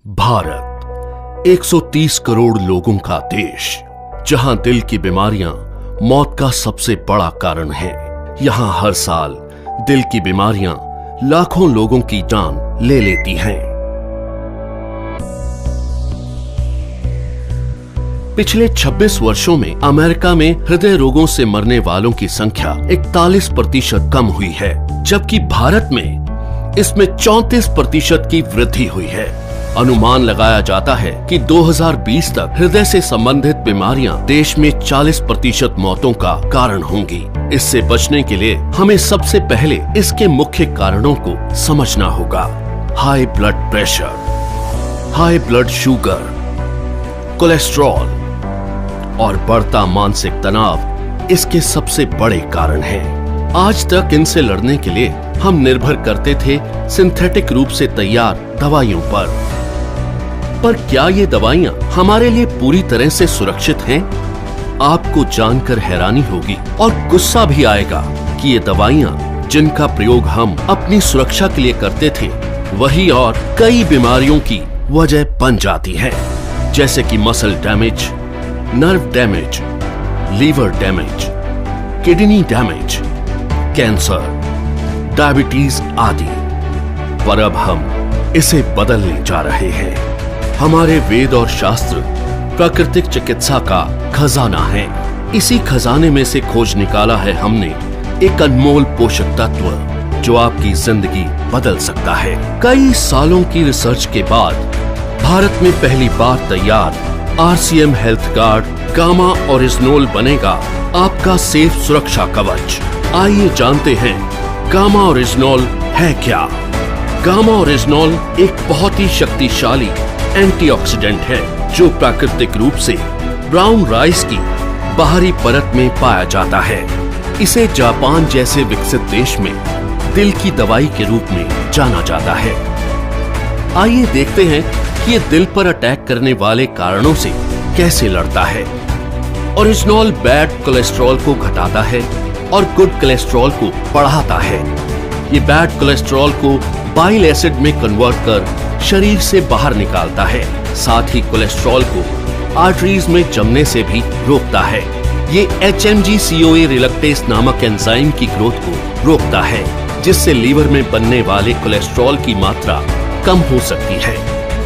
भारत 130 करोड़ लोगों का देश, जहां दिल की बीमारियां मौत का सबसे बड़ा कारण है। यहां हर साल दिल की बीमारियां लाखों लोगों की जान ले लेती हैं। पिछले 26 वर्षों में अमेरिका में हृदय रोगों से मरने वालों की संख्या 41% कम हुई है, जबकि भारत में इसमें 34% की वृद्धि हुई है। अनुमान लगाया जाता है कि 2020 तक हृदय से संबंधित बीमारियां देश में 40% मौतों का कारण होंगी। इससे बचने के लिए हमें सबसे पहले इसके मुख्य कारणों को समझना होगा। High blood pressure, high blood sugar, cholesterol और बढ़ता मानसिक तनाव इसके सबसे बड़े कारण हैं। आज तक इनसे लड़ने के लिए हम निर्भर करते थे सिंथेटिक रूप से तैयार दवाइयों पर क्या ये दवाइयां हमारे लिए पूरी तरह से सुरक्षित हैं? आपको जानकर हैरानी होगी और गुस्सा भी आएगा कि ये दवाइयां जिनका प्रयोग हम अपनी सुरक्षा के लिए करते थे, वही और कई बीमारियों की वजह बन जाती हैं, जैसे कि muscle damage, nerve damage, liver damage, kidney damage, cancer, diabetes आदि। पर अब हम इसे बदलने जा रहे हैं। हमारे वेद और शास्त्र प्राकृतिक चिकित्सा का खजाना है। इसी खजाने में से खोज निकाला है हमने एक अनमोल पोषक तत्व जो आपकी जिंदगी बदल सकता है। कई सालों की रिसर्च के बाद भारत में पहली बार तैयार RCM हेल्थ गार्ड गामा ओरिजिनोल बनेगा आपका सेफ सुरक्षा कवच। आइए जानते हैं गामा ओरिजिनोल है क्या। गामा ओरिजिनोल एक बहुत ही शक्तिशाली एंटीऑक्सीडेंट है जो प्राकृतिक रूप से ब्राउन राइस की बाहरी परत में पाया जाता है। इसे जापान जैसे विकसित देश में दिल की दवाई के रूप में जाना जाता है। आइए देखते हैं कि ये दिल पर अटैक करने वाले कारणों से कैसे लड़ता है। ओरिजिनोल बैड कोलेस्ट्रॉल को घटाता है और गुड कोलेस्ट्रॉल को बढ़ाता है। ये बैड कोलेस्ट्रॉल को बाइल एसिड में कन्वर्ट कर शरीर से बाहर निकालता है। साथ ही कोलेस्ट्रॉल को आर्टरीज में जमने से भी रोकता है। ये HMG-CoA रिलक्टेस नामक एंजाइम की ग्रोथ को रोकता है, जिससे लीवर में बनने वाले कोलेस्ट्रॉल की मात्रा कम हो सकती है।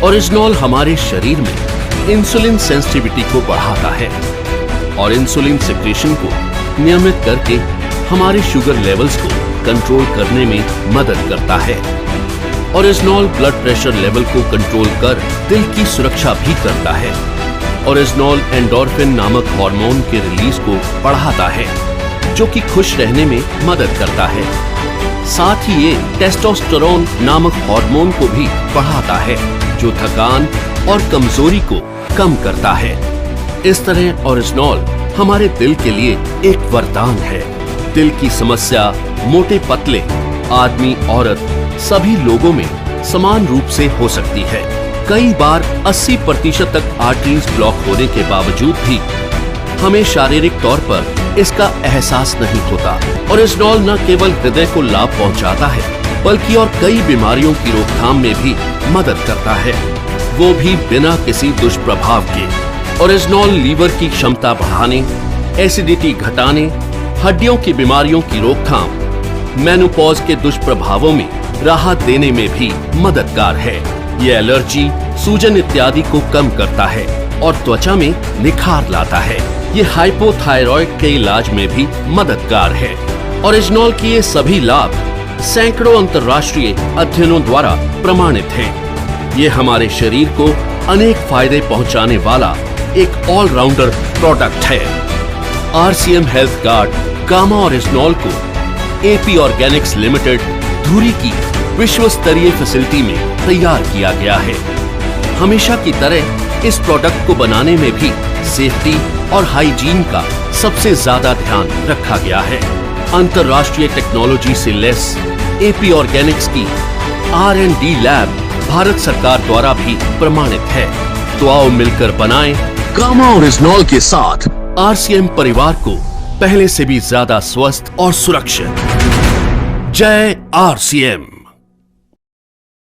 ओरिजिनोल हमारे शरीर में इंसुलिन सेंसिटिविटी को बढ़ाता है और इंसुलिन सिक्रेशन को नियमित करके हमारे शुगर लेवल्स को कंट्रोल करने में मदद करता है। ओरिजिनोल ब्लड प्रेशर लेवल को कंट्रोल कर दिल की सुरक्षा भी करता है। ओरिजिनोल एंडोर्फिन नामक हार्मोन के रिलीज को बढ़ाता है, जो कि खुश रहने में मदद करता है। साथ ही ये टेस्टोस्टेरोन नामक हार्मोन को भी बढ़ाता है, जो थकान और कमजोरी को कम करता है। इस तरह ओरिजिनोल हमारे दिल के लिए एक वरदान है। दिल की समस्या मोटे पतले, आदमी औरत सभी लोगों में समान रूप से हो सकती है। कई बार 80% तक आर्टरीज ब्लॉक होने के बावजूद भी हमें शारीरिक तौर पर इसका एहसास नहीं होता। ओरिजिनोल न केवल हृदय को लाभ पहुंचाता है, बल्कि और कई बीमारियों की रोकथाम में भी मदद करता है, वो भी बिना किसी दुष्प्रभाव के। ओरिजिनोल लीवर की क्षमता बढ़ाने, एसिडिटी घटाने, हड्डियों की बीमारियों की रोकथाम, मेनोपॉज के दुष्प्रभावों में राहत देने में भी मददगार है। ये एलर्जी, सूजन इत्यादि को कम करता है और त्वचा में निखार लाता है। ये हाइपोथायरॉइड के इलाज में भी मददगार है। ओरिजिनोल के ये सभी लाभ सैकड़ों अंतर्राष्ट्रीय अध्ययनों द्वारा प्रमाणित हैं। ये हमारे शरीर को अनेक फायदे पहुंचाने वाला एक ऑलराउंडर प्रोडक्ट है। RCM हेल्थ गार्ड गामा ओरिजिनोल को AP ऑर्गेनिक्स लिमिटेड धुरी की विश्व स्तरीय फैसिलिटी में तैयार किया गया है। हमेशा की तरह इस प्रोडक्ट को बनाने में भी सेफ्टी और हाइजीन का सबसे ज्यादा ध्यान रखा गया है। अंतर्राष्ट्रीय टेक्नोलॉजी से लेस AP ऑर्गेनिक्स की R&D लैब भारत सरकार द्वारा भी प्रमाणित है। तो आओ मिलकर बनाएं गामा ओरिजिनोल के साथ RCM परिवार को पहले से भी ज्यादा स्वस्थ और सुरक्षित। जय RCM।